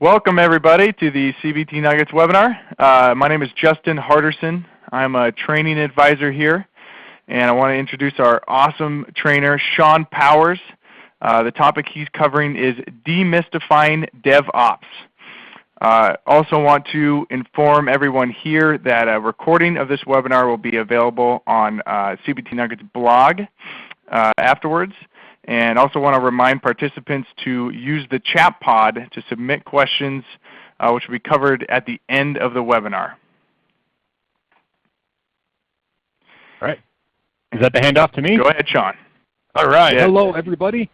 Welcome everybody to the CBT Nuggets webinar. My name is Justin Harderson. I'm a training advisor here, and I want to introduce our awesome trainer, Shawn Powers. The topic he's covering is Demystifying DevOps. Also want to inform everyone here that a recording of this webinar will be available on CBT Nuggets blog afterwards. And also want to remind participants to use the chat pod to submit questions, which will be covered at the end of the webinar. All right. Is that the handoff to me? Go ahead, Shawn. All right. Yeah. Hello, everybody.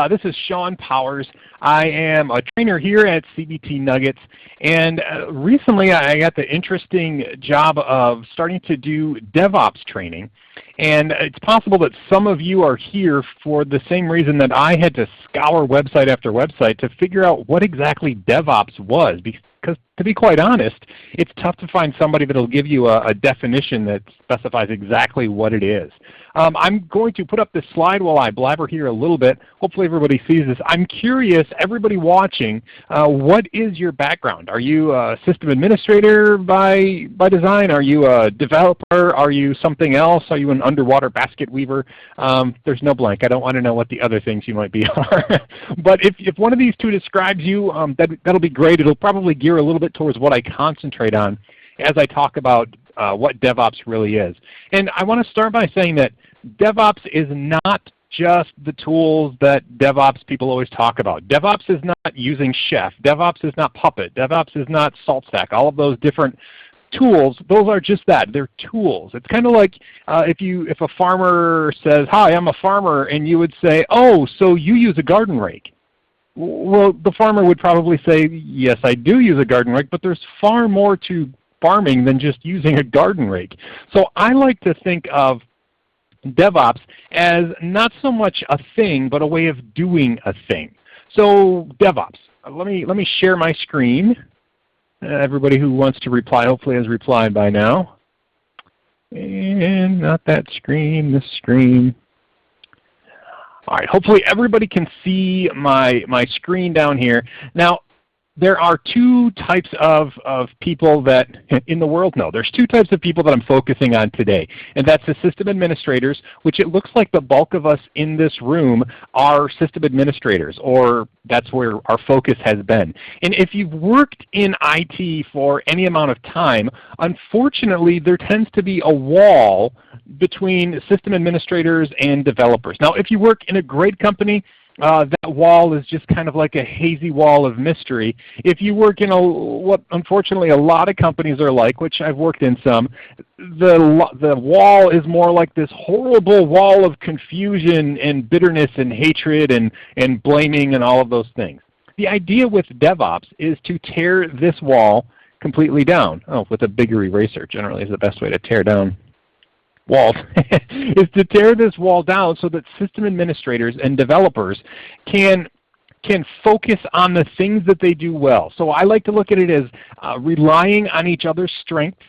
This is Shawn Powers. I am a trainer here at CBT Nuggets, and recently I got the interesting job of starting to do DevOps training. And it's possible that some of you are here for the same reason that I had to scour website after website to figure out what exactly DevOps was. Because to be quite honest, it's tough to find somebody that will give you a definition that specifies exactly what it is. I'm going to put up this slide while I blabber here a little bit. Hopefully everybody sees this. I'm curious, everybody watching, what is your background? Are you a system administrator by design? Are you a developer? Are you something else? Are you an underwater basket weaver? There's no blank. I don't want to know what the other things you might be are. But if one of these two describes you, that'll be great. It'll probably gear a little bit towards what I concentrate on as I talk about what DevOps really is. And I want to start by saying that DevOps is not just the tools that DevOps people always talk about. DevOps is not using Chef. DevOps is not Puppet. DevOps is not SaltStack. All of those different tools, those are just that. They're tools. It's kind of like if a farmer says, "Hi, I'm a farmer," and you would say, "Oh, so you use a garden rake." Well, the farmer would probably say, "Yes, I do use a garden rake, but there's far more to farming than just using a garden rake." So I like to think of DevOps as not so much a thing, but a way of doing a thing. So DevOps, let me share my screen. Everybody who wants to reply hopefully has replied by now. And not that screen, this screen. All right, hopefully everybody can see my screen down here. Now, there are two types of people that in the world, no, there's two types of people that I'm focusing on today. And that's the system administrators, which it looks like the bulk of us in this room are system administrators, or that's where our focus has been. And if you've worked in IT for any amount of time, unfortunately there tends to be a wall between system administrators and developers. Now, if you work in a great company, that wall is just kind of like a hazy wall of mystery. If you work in what unfortunately a lot of companies are like, which I've worked in some, the wall is more like this horrible wall of confusion and bitterness and hatred and blaming and all of those things. The idea with DevOps is to tear this wall completely down. Oh, with a bigger eraser generally is the best way to tear down walls, is to tear this wall down so that system administrators and developers can focus on the things that they do well. So I like to look at it as relying on each other's strengths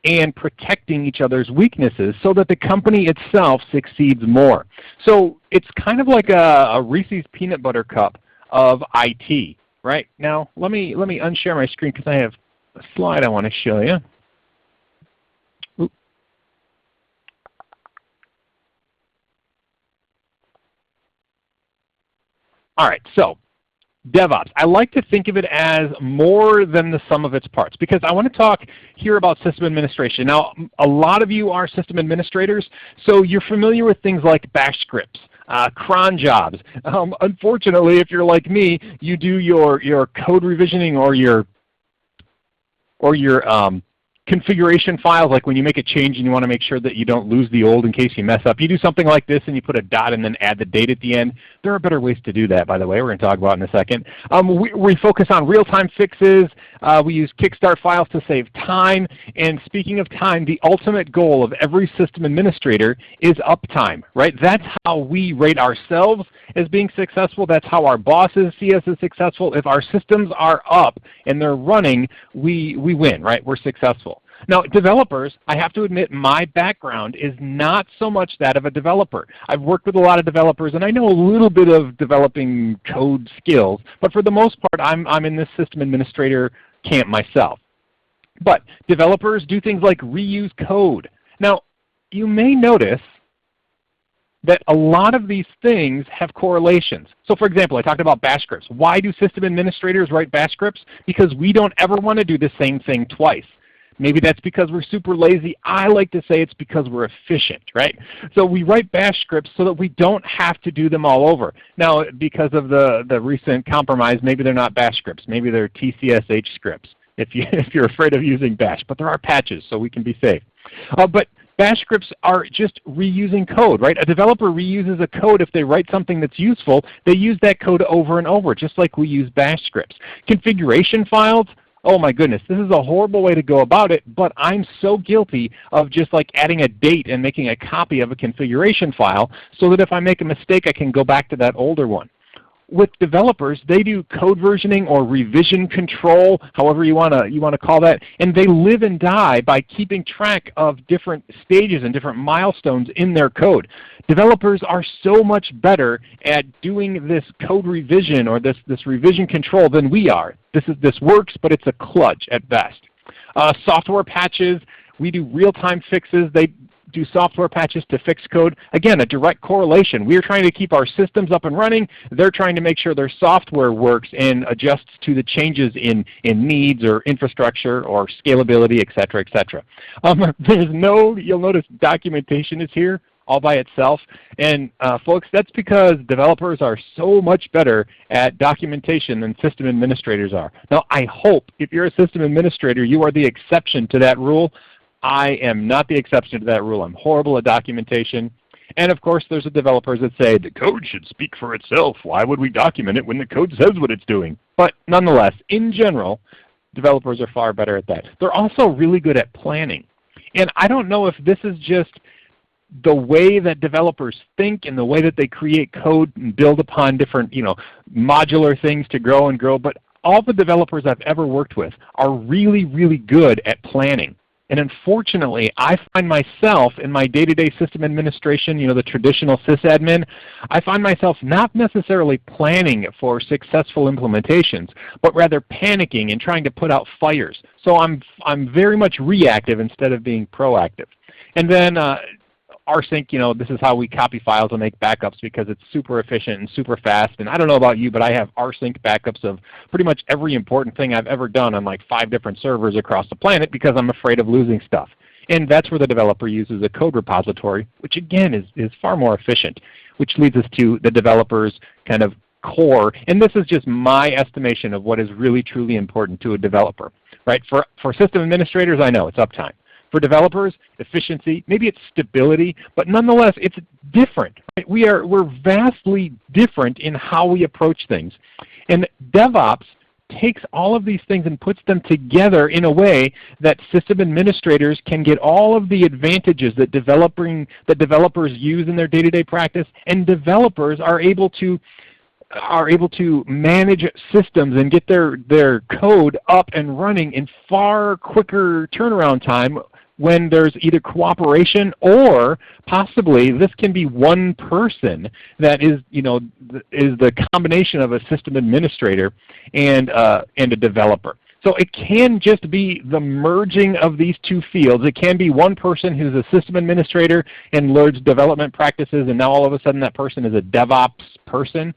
and protecting each other's weaknesses so that the company itself succeeds more. So it's kind of like a Reese's peanut butter cup of IT, right? Now let me unshare my screen because I have a slide I want to show you. All right, so DevOps. I like to think of it as more than the sum of its parts because I want to talk here about system administration. Now, a lot of you are system administrators, so you're familiar with things like bash scripts, cron jobs. Unfortunately, if you're like me, you do your code revisioning or your configuration files, like when you make a change and you want to make sure that you don't lose the old in case you mess up. You do something like this and you put a dot and then add the date at the end. There are better ways to do that, by the way, we're going to talk about in a second. We focus on real-time fixes. We use Kickstart files to save time. And speaking of time, the ultimate goal of every system administrator is uptime, right? That's how we rate ourselves as being successful. That's how our bosses see us as successful. If our systems are up and they're running, we win, right? We're successful. Now, developers, I have to admit my background is not so much that of a developer. I've worked with a lot of developers and I know a little bit of developing code skills, but for the most part I'm in this system administrator camp myself. But developers do things like reuse code. Now, you may notice that a lot of these things have correlations. So for example, I talked about bash scripts. Why do system administrators write bash scripts? Because we don't ever want to do the same thing twice. Maybe that's because we're super lazy. I like to say it's because we're efficient, right? So we write bash scripts so that we don't have to do them all over. Now, because of the recent compromise, maybe they're not bash scripts. Maybe they're TCSH scripts if you're afraid of using bash. But there are patches, so we can be safe. But bash scripts are just reusing code, right? A developer reuses a code if they write something that's useful. They use that code over and over, just like we use bash scripts. Configuration files, oh my goodness, this is a horrible way to go about it, but I'm so guilty of just like adding a date and making a copy of a configuration file so that if I make a mistake, I can go back to that older one. With developers, they do code versioning or revision control, however you want to call that, and they live and die by keeping track of different stages and different milestones in their code. Developers are so much better at doing this code revision or this revision control than we are. This works, but it's a kludge at best. Software patches, we do real-time fixes. They do software patches to fix code. Again, a direct correlation. We're trying to keep our systems up and running. They're trying to make sure their software works and adjusts to the changes in needs or infrastructure or scalability, et cetera, et cetera. You'll notice documentation is here all by itself. And folks, that's because developers are so much better at documentation than system administrators are. Now, I hope if you're a system administrator, you are the exception to that rule. I am not the exception to that rule. I'm horrible at documentation. And of course, there's the developers that say, the code should speak for itself. Why would we document it when the code says what it's doing? But nonetheless, in general, developers are far better at that. They're also really good at planning. And I don't know if this is just the way that developers think and the way that they create code and build upon different, modular things to grow and grow, but all the developers I've ever worked with are really, really good at planning. And unfortunately, I find myself in my day-to-day system administration, the traditional sysadmin, I find myself not necessarily planning for successful implementations, but rather panicking and trying to put out fires. So I'm very much reactive instead of being proactive. And then rsync, this is how we copy files and make backups because it's super efficient and super fast. And I don't know about you, but I have rsync backups of pretty much every important thing I've ever done on like 5 different servers across the planet because I'm afraid of losing stuff. And that's where the developer uses a code repository, which again is far more efficient, which leads us to the developer's kind of core. And this is just my estimation of what is really truly important to a developer. Right? For system administrators, I know it's uptime. For developers, efficiency, maybe it's stability, but nonetheless, it's different. Right? We're vastly different in how we approach things. And DevOps takes all of these things and puts them together in a way that system administrators can get all of the advantages that developers use in their day-to-day practice, and developers are able to manage systems and get their code up and running in far quicker turnaround time when there's either cooperation or possibly this can be one person that is the combination of a system administrator and a developer. So it can just be the merging of these two fields. It can be one person who's a system administrator and learns development practices, and now all of a sudden that person is a DevOps person.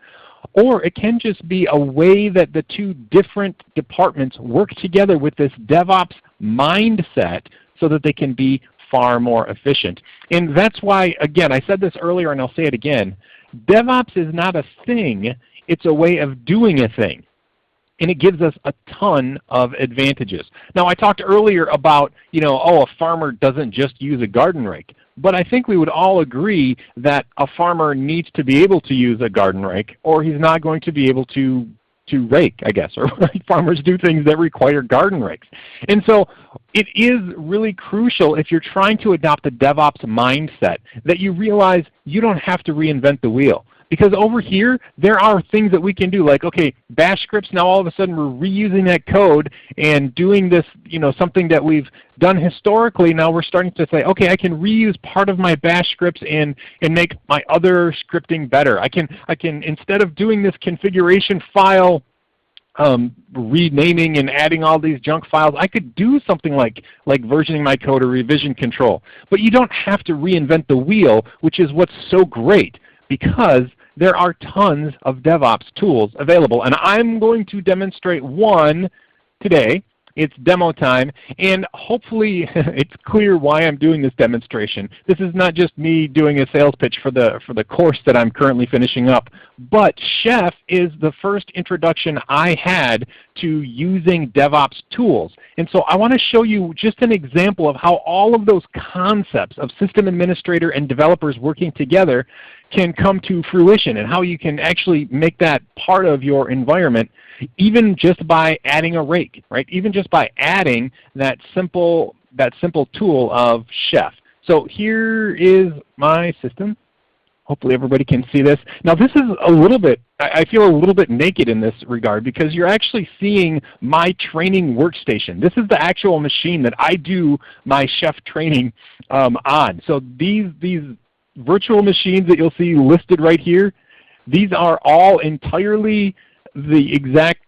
Or it can just be a way that the two different departments work together with this DevOps mindset so that they can be far more efficient. And that's why, again, I said this earlier and I'll say it again, DevOps is not a thing, it's a way of doing a thing. And it gives us a ton of advantages. Now I talked earlier about, a farmer doesn't just use a garden rake. But I think we would all agree that a farmer needs to be able to use a garden rake or he's not going to be able to rake, I guess, or farmers do things that require garden rakes. And so it is really crucial if you're trying to adopt a DevOps mindset that you realize you don't have to reinvent the wheel. Because over here, there are things that we can do, like, okay, bash scripts, now all of a sudden we're reusing that code and doing this, something that we've done historically. Now we're starting to say, okay, I can reuse part of my bash scripts and make my other scripting better. I can, instead of doing this configuration file, renaming and adding all these junk files, I could do something like versioning my code or revision control. But you don't have to reinvent the wheel, which is what's so great, because there are tons of DevOps tools available. And I'm going to demonstrate one today. It's demo time, and hopefully it's clear why I'm doing this demonstration. This is not just me doing a sales pitch for the course that I'm currently finishing up, but Chef is the first introduction I had to using DevOps tools. And so I want to show you just an example of how all of those concepts of system administrator and developers working together can come to fruition, and how you can actually make that part of your environment, even just by adding a rake, right? Even just by adding that simple tool of Chef. So here is my system. Hopefully everybody can see this. Now this is a little bit, I feel a little bit naked in this regard, because you're actually seeing my training workstation. This is the actual machine that I do my Chef training on. So these virtual machines that you'll see listed right here, these are all entirely the exact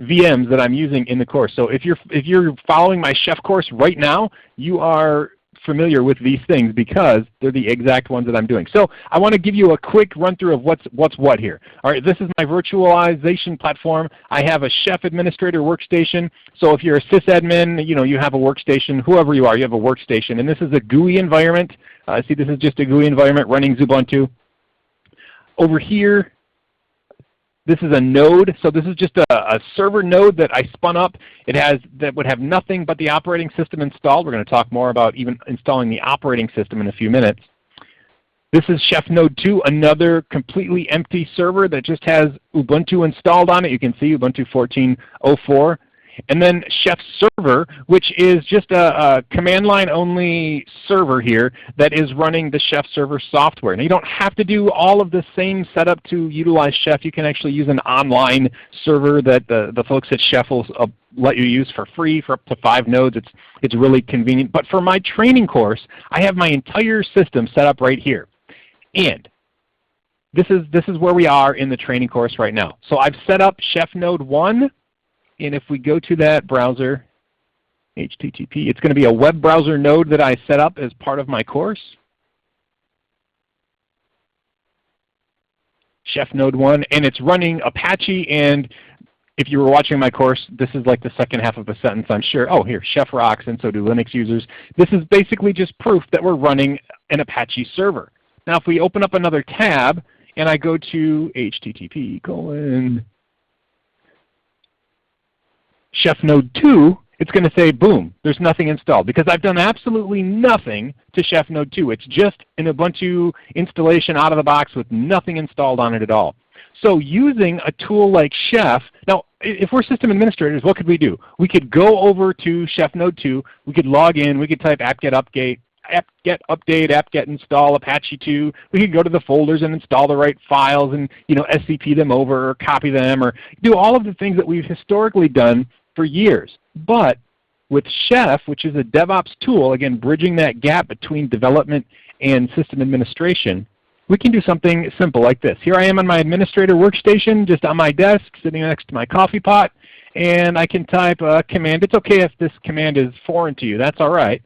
VMs that I'm using in the course. So if you're following my Chef course right now, you are familiar with these things because they're the exact ones that I'm doing. So I want to give you a quick run through of what's what here. All right, this is my virtualization platform. I have a Chef administrator workstation. So if you're a sysadmin, you have a workstation. Whoever you are, you have a workstation. And this is a GUI environment. See, this is just a GUI environment running Ubuntu. Over here, this is a node. So this is just a server node that I spun up. That would have nothing but the operating system installed. We're going to talk more about even installing the operating system in a few minutes. This is Chef Node 2, another completely empty server that just has Ubuntu installed on it. You can see Ubuntu 14.04. And then Chef Server, which is just a command line only server here that is running the Chef Server software. Now you don't have to do all of the same setup to utilize Chef. You can actually use an online server that the folks at Chef will let you use for free for up to 5 nodes. It's really convenient. But for my training course, I have my entire system set up right here. And this is where we are in the training course right now. So I've set up Chef Node 1. And if we go to that browser, HTTP, it's going to be a web browser node that I set up as part of my course. Chef Node 1, and it's running Apache, and if you were watching my course, this is like the second half of a sentence, I'm sure. Oh, here, Chef rocks, and so do Linux users. This is basically just proof that we're running an Apache server. Now if we open up another tab, and I go to http:// Chef Node 2, it's going to say, boom, there's nothing installed, because I've done absolutely nothing to Chef Node 2. It's just an Ubuntu installation out of the box with nothing installed on it at all. So using a tool like Chef, now if we're system administrators, what could we do? We could go over to Chef Node 2, we could log in, we could type apt-get update, apt-get install Apache 2. We could go to the folders and install the right files and SCP them over or copy them or do all of the things that we've historically done for years. But with Chef, which is a DevOps tool, again bridging that gap between development and system administration, we can do something simple like this. Here I am on my administrator workstation, just on my desk, sitting next to my coffee pot, and I can type a command. It's okay if this command is foreign to you. That's all right.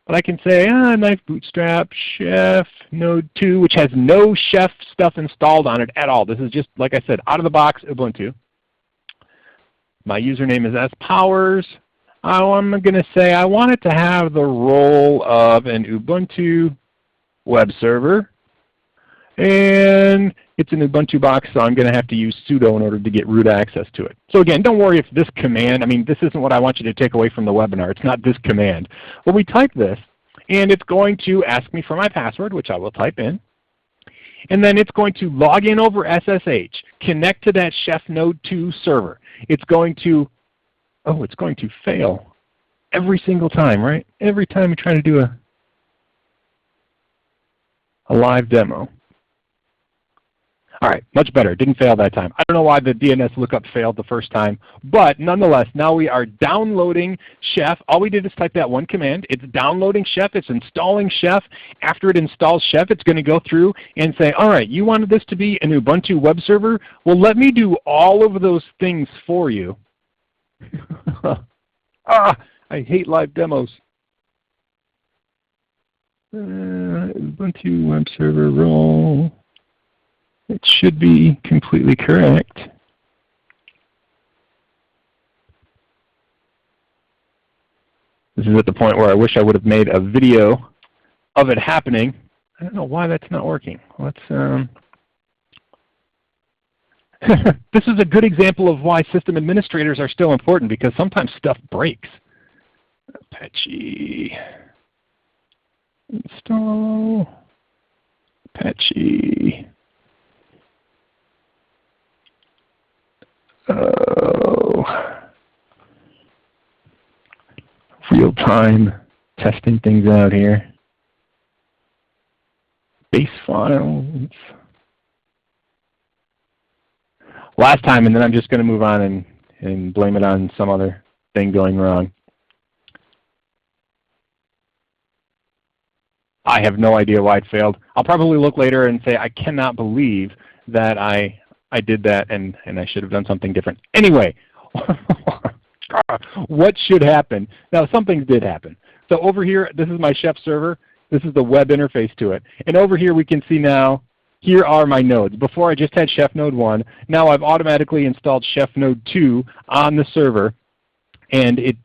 But I can say, knife bootstrap Chef Node 2, which has no Chef stuff installed on it at all. This is just, like I said, out of the box Ubuntu. My username is spowers. I'm going to say I want it to have the role of an Ubuntu web server. And it's an Ubuntu box, so I'm going to have to use sudo in order to get root access to it. So again, don't worry if this command, this isn't what I want you to take away from the webinar. It's not this command. Well, we type this, and it's going to ask me for my password, which I will type in. And then it's going to log in over SSH, connect to that Chef Node 2 server. It's going to fail every single time, right? Every time we try to do a live demo. All right, much better. Didn't fail that time. I don't know why the DNS lookup failed the first time, but nonetheless, now we are downloading Chef. All we did is type that one command. It's downloading Chef. It's installing Chef. After it installs Chef, it's going to go through and say, all right, you wanted this to be an Ubuntu web server? Well, let me do all of those things for you. I hate live demos. Ubuntu web server role. It should be completely correct. This is at the point where I wish I would have made a video of it happening. I don't know why that's not working. Let's. This is a good example of why system administrators are still important, because sometimes stuff breaks. Apache install Apache. Real-time testing things out here. Base files. Last time, and then I'm just going to move on and blame it on some other thing going wrong. I have no idea why it failed. I'll probably look later and say, I cannot believe that I did that, and I should have done something different. Anyway, what should happen? Now, some things did happen. So over here, this is my Chef server. This is the web interface to it. And over here, we can see now, here are my nodes. Before, I just had Chef Node 1. Now I've automatically installed Chef Node 2 on the server, and it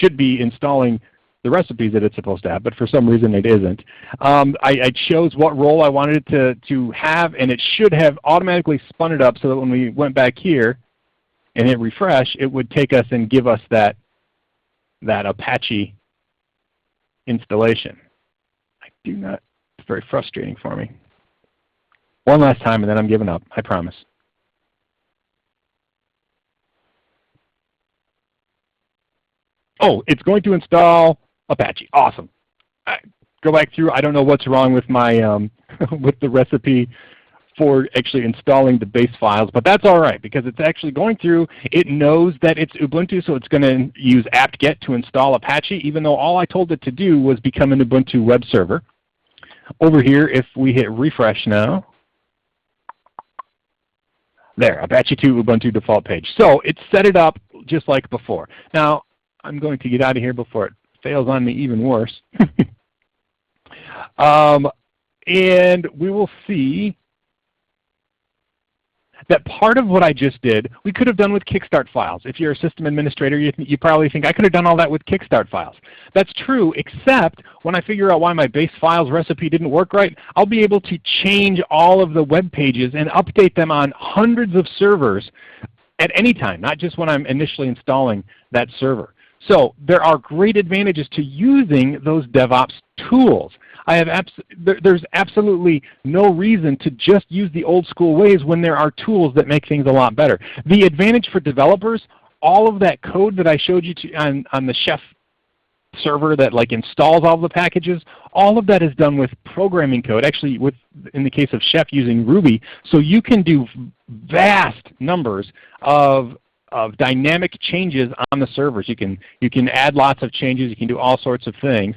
should be installing the recipes that it's supposed to have, but for some reason it isn't. I chose what role I wanted it to have, and it should have automatically spun it up so that when we went back here and hit refresh, it would take us and give us that Apache installation. It's very frustrating for me. One last time and then I'm giving up, I promise. Oh, it's going to install Apache. Awesome. Go back through. I don't know what's wrong with my with the recipe for actually installing the base files, but that's all right because it's actually going through. It knows that it's Ubuntu, so it's going to use apt-get to install Apache, even though all I told it to do was become an Ubuntu web server. Over here, if we hit refresh now, there, Apache 2 Ubuntu default page. So it set it up just like before. Now, I'm going to get out of here before it fails on me even worse. And we will see that part of what I just did, we could have done with Kickstart files. If you're a system administrator, you probably think, I could have done all that with Kickstart files. That's true, except when I figure out why my base files recipe didn't work right, I'll be able to change all of the web pages and update them on hundreds of servers at any time, not just when I'm initially installing that server. So there are great advantages to using those DevOps tools. There's absolutely no reason to just use the old school ways when there are tools that make things a lot better. The advantage for developers, all of that code that I showed you on the Chef server that like installs all the packages, all of that is done with programming code, actually in the case of Chef using Ruby, so you can do vast numbers of dynamic changes on the servers. You can add lots of changes, you can do all sorts of things.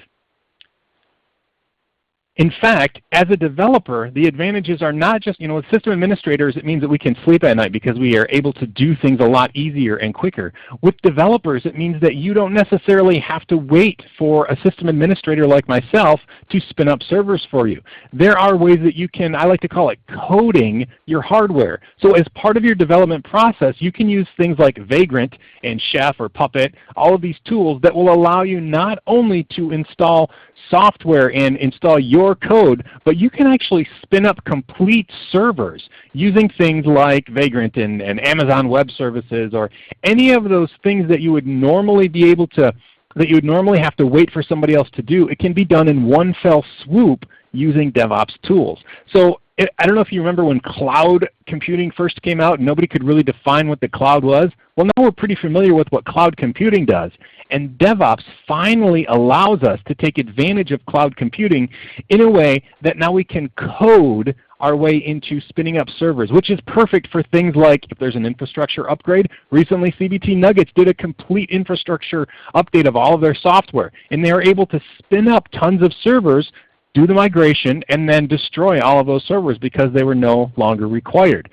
In fact, as a developer, the advantages are not just, with system administrators, it means that we can sleep at night because we are able to do things a lot easier and quicker. With developers, it means that you don't necessarily have to wait for a system administrator like myself to spin up servers for you. There are ways that you can, I like to call it coding your hardware. So as part of your development process, you can use things like Vagrant and Chef or Puppet, all of these tools that will allow you not only to install software and install your code, but you can actually spin up complete servers using things like Vagrant and Amazon Web Services or any of those things that you would normally be able to, that you would normally have to wait for somebody else to do. It can be done in one fell swoop using DevOps tools. So I don't know if you remember when cloud computing first came out and nobody could really define what the cloud was. Well, now we're pretty familiar with what cloud computing does. And DevOps finally allows us to take advantage of cloud computing in a way that now we can code our way into spinning up servers, which is perfect for things like if there's an infrastructure upgrade. Recently, CBT Nuggets did a complete infrastructure update of all of their software, and they were able to spin up tons of servers, do the migration, and then destroy all of those servers because they were no longer required.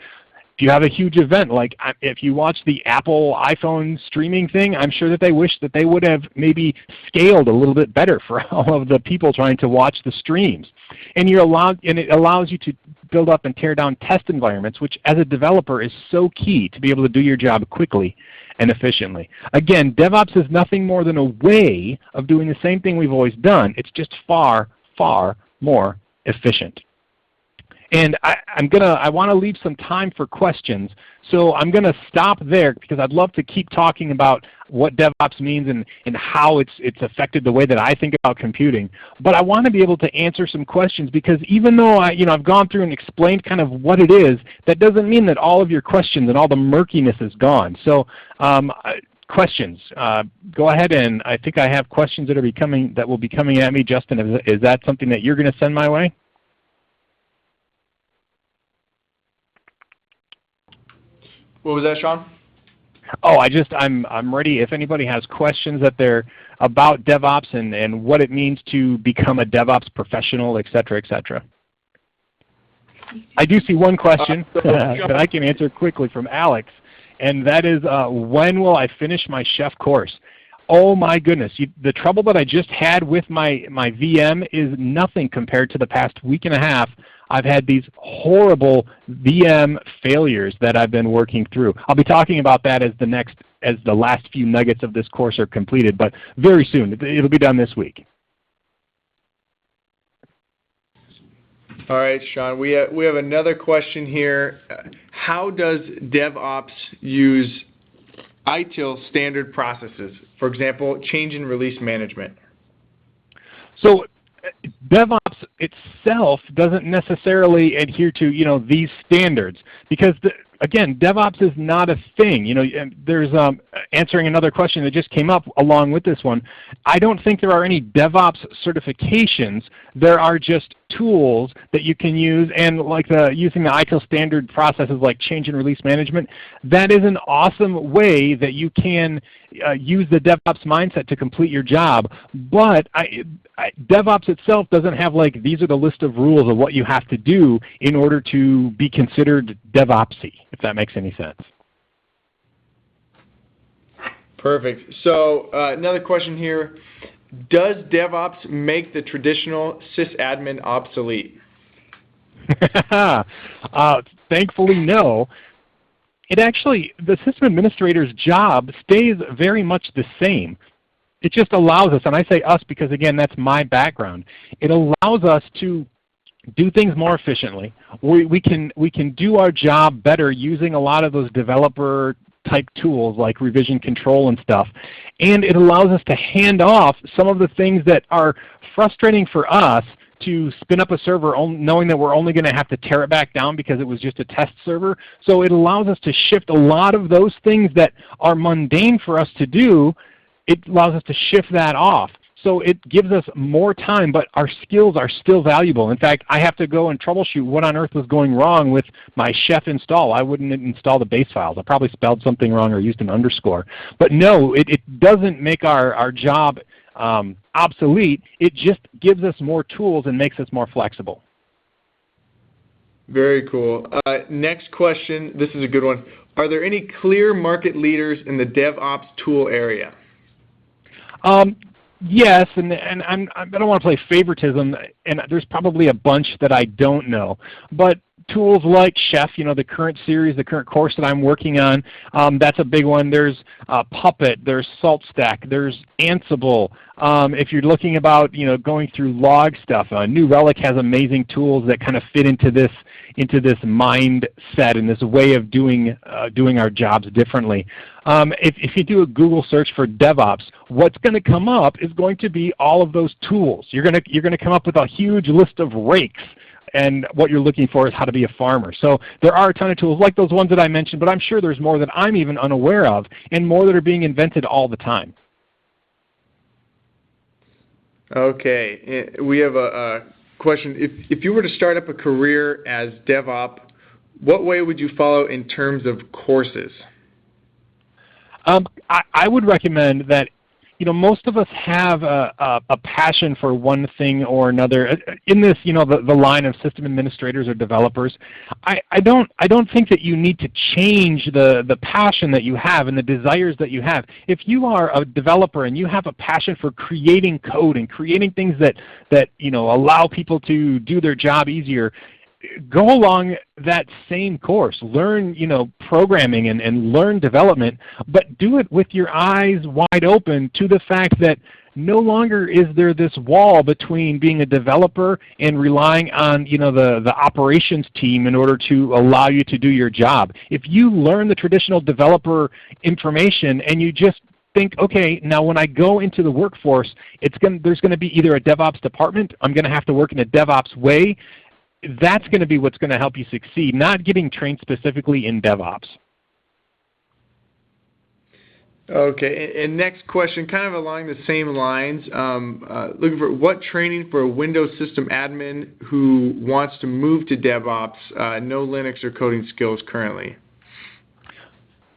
If you have a huge event, like if you watch the Apple iPhone streaming thing, I'm sure that they wish that they would have maybe scaled a little bit better for all of the people trying to watch the streams. And it allows you to build up and tear down test environments, which as a developer is so key to be able to do your job quickly and efficiently. Again, DevOps is nothing more than a way of doing the same thing we've always done. It's just far, far more efficient. And I want to leave some time for questions, so I'm going to stop there because I'd love to keep talking about what DevOps means and how it's affected the way that I think about computing. But I want to be able to answer some questions because even though I've gone through and explained kind of what it is, that doesn't mean that all of your questions and all the murkiness is gone. So questions, go ahead, and I think I have questions that will be coming at me. Justin, is that something that you're going to send my way? What was that, Shawn? Oh, I'm ready. If anybody has questions that they're about DevOps and what it means to become a DevOps professional, et cetera, et cetera. I do see one question that I can answer quickly from Alex, and that is, when will I finish my chef course? Oh my goodness, the trouble that I just had with my VM is nothing compared to the past week and a half. I've had these horrible VM failures that I've been working through. I'll be talking about that as the last few nuggets of this course are completed, but very soon. It'll be done this week. All right, Shawn, we have another question here. How does DevOps use ITIL standard processes? For example, change and release management. So DevOps itself doesn't necessarily adhere to these standards because again, DevOps is not a thing. There's answering another question that just came up along with this one. I don't think there are any DevOps certifications. There are just tools that you can use, and like using the ITIL standard processes like change and release management, that is an awesome way that you can use the DevOps mindset to complete your job. But DevOps itself doesn't have like these are the list of rules of what you have to do in order to be considered DevOpsy, if that makes any sense. Perfect. So another question here. Does DevOps make the traditional sysadmin obsolete? Thankfully, no. It actually, the system administrator's job stays very much the same. It just allows us, and I say us because again, that's my background. It allows us to do things more efficiently. We can do our job better using a lot of those developer type tools like revision control and stuff. And it allows us to hand off some of the things that are frustrating for us to spin up a server knowing that we're only going to have to tear it back down because it was just a test server. So it allows us to shift a lot of those things that are mundane for us to do. It allows us to shift that off. So it gives us more time, but our skills are still valuable. In fact, I have to go and troubleshoot what on earth was going wrong with my chef install. I wouldn't install the base files. I probably spelled something wrong or used an underscore. But no, it doesn't make our job obsolete. It just gives us more tools and makes us more flexible. Very cool. Next question. This is a good one. Are there any clear market leaders in the DevOps tool area? Yes, and I don't want to play favoritism, and there's probably a bunch that I don't know. But tools like Chef, the current series, the current course that I'm working on, that's a big one. There's Puppet, there's SaltStack, there's Ansible. If you're looking about going through log stuff, New Relic has amazing tools that kind of fit into this mindset and this way of doing our jobs differently. If you do a Google search for DevOps, what's going to come up is going to be all of those tools. You're going to come up with a huge list of rakes and what you're looking for is how to be a farmer. So there are a ton of tools like those ones that I mentioned, but I'm sure there's more that I'm even unaware of and more that are being invented all the time. Okay, we have a question. If you were to start up a career as DevOps, what way would you follow in terms of courses? I would recommend that, most of us have a passion for one thing or another. In this, the line of system administrators or developers, I don't think that you need to change the passion that you have and the desires that you have. If you are a developer and you have a passion for creating code and creating things that allow people to do their job easier, go along that same course. Learn, programming and learn development, but do it with your eyes wide open to the fact that no longer is there this wall between being a developer and relying on the operations team in order to allow you to do your job. If you learn the traditional developer information and you just think, okay, now when I go into the workforce, there's going to be either a DevOps department, I'm going to have to work in a DevOps way. That's going to be what's going to help you succeed, not getting trained specifically in DevOps. Okay, and next question, kind of along the same lines, looking for what training for a Windows system admin who wants to move to DevOps, no Linux or coding skills currently?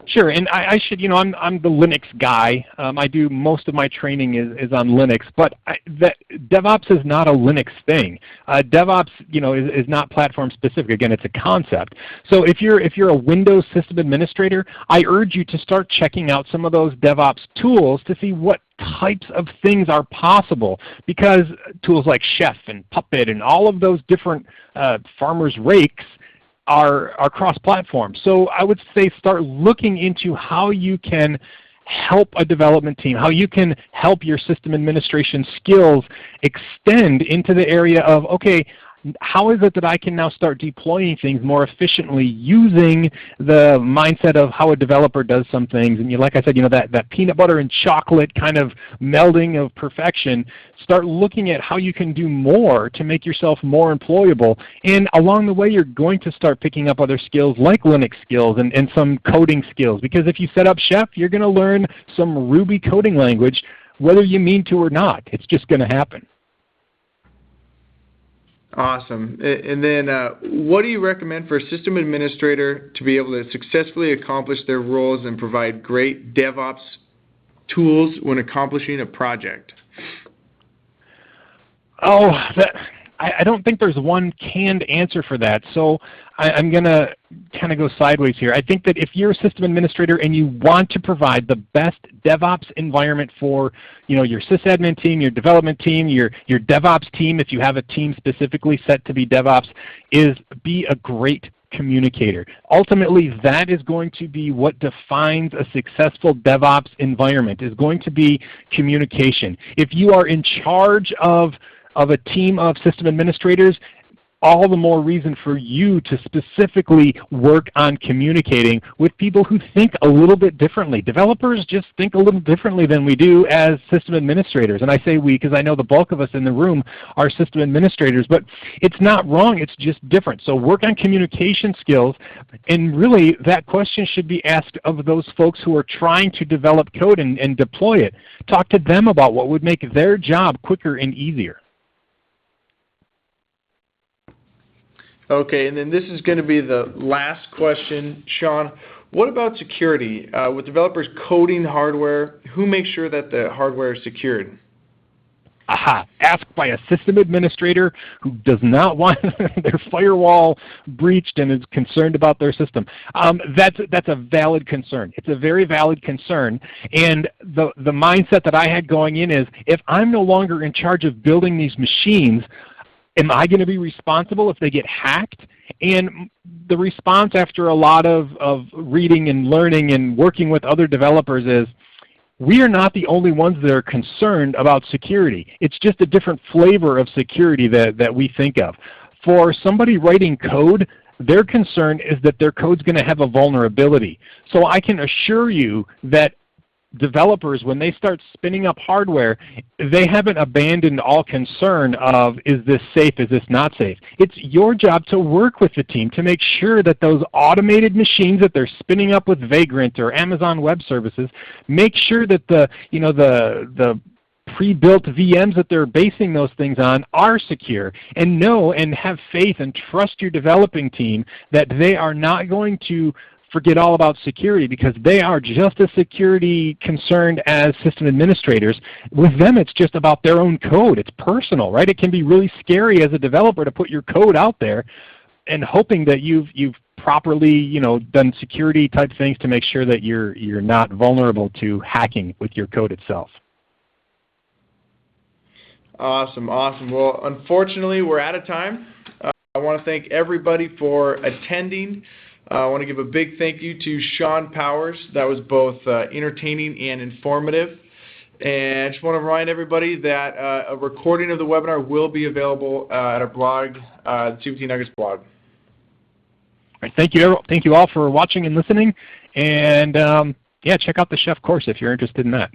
Sure, and I should, I'm the Linux guy. I do most of my training is on Linux, but DevOps is not a Linux thing. DevOps, is not platform specific. Again, it's a concept. So if you're a Windows system administrator, I urge you to start checking out some of those DevOps tools to see what types of things are possible, because tools like Chef and Puppet and all of those different farmers' rakes are cross-platform. So I would say start looking into how you can help a development team, how you can help your system administration skills extend into the area of, okay, how is it that I can now start deploying things more efficiently using the mindset of how a developer does some things? And like I said, that peanut butter and chocolate kind of melding of perfection. Start looking at how you can do more to make yourself more employable. And along the way, you're going to start picking up other skills like Linux skills and some coding skills. Because if you set up Chef, you're going to learn some Ruby coding language, whether you mean to or not. It's just going to happen. Awesome. And then what do you recommend for a system administrator to be able to successfully accomplish their roles and provide great DevOps tools when accomplishing a project? Oh, I don't think there's one canned answer for that. So I'm going to kind of go sideways here. I think that if you're a system administrator and you want to provide the best DevOps environment for your sysadmin team, your development team, your DevOps team, if you have a team specifically set to be DevOps, is be a great communicator. Ultimately, that is going to be what defines a successful DevOps environment, is going to be communication. If you are in charge of a team of system administrators, all the more reason for you to specifically work on communicating with people who think a little bit differently. Developers just think a little differently than we do as system administrators. And I say we because I know the bulk of us in the room are system administrators, but it's not wrong, it's just different. So work on communication skills, and really that question should be asked of those folks who are trying to develop code and deploy it. Talk to them about what would make their job quicker and easier. Okay, and then this is going to be the last question, Shawn. What about security? With developers coding hardware, who makes sure that the hardware is secured? Aha, asked by a system administrator who does not want their firewall breached and is concerned about their system. That's a valid concern. It's a very valid concern. And the mindset that I had going in is, if I'm no longer in charge of building these machines, am I going to be responsible if they get hacked? And the response after a lot of reading and learning and working with other developers is, we are not the only ones that are concerned about security. It's just a different flavor of security that we think of. For somebody writing code, their concern is that their code's going to have a vulnerability. So I can assure you that developers, when they start spinning up hardware, they haven't abandoned all concern of, is this safe, is this not safe? It's your job to work with the team to make sure that those automated machines that they're spinning up with Vagrant or Amazon Web Services, make sure that the pre-built VMs that they're basing those things on are secure, and know and have faith and trust your developing team that they are not going to forget all about security, because they are just as security concerned as system administrators. With them, it's just about their own code. It's personal, right? It can be really scary as a developer to put your code out there and hoping that you've properly done security type things to make sure that you're not vulnerable to hacking with your code itself. Awesome, awesome. Well, unfortunately, we're out of time. I want to thank everybody for attending. I want to give a big thank you to Shawn Powers. That was both entertaining and informative. And I just want to remind everybody that a recording of the webinar will be available at our blog, the CBT Nuggets blog. All right, thank you all for watching and listening. And yeah, check out the Chef course if you're interested in that.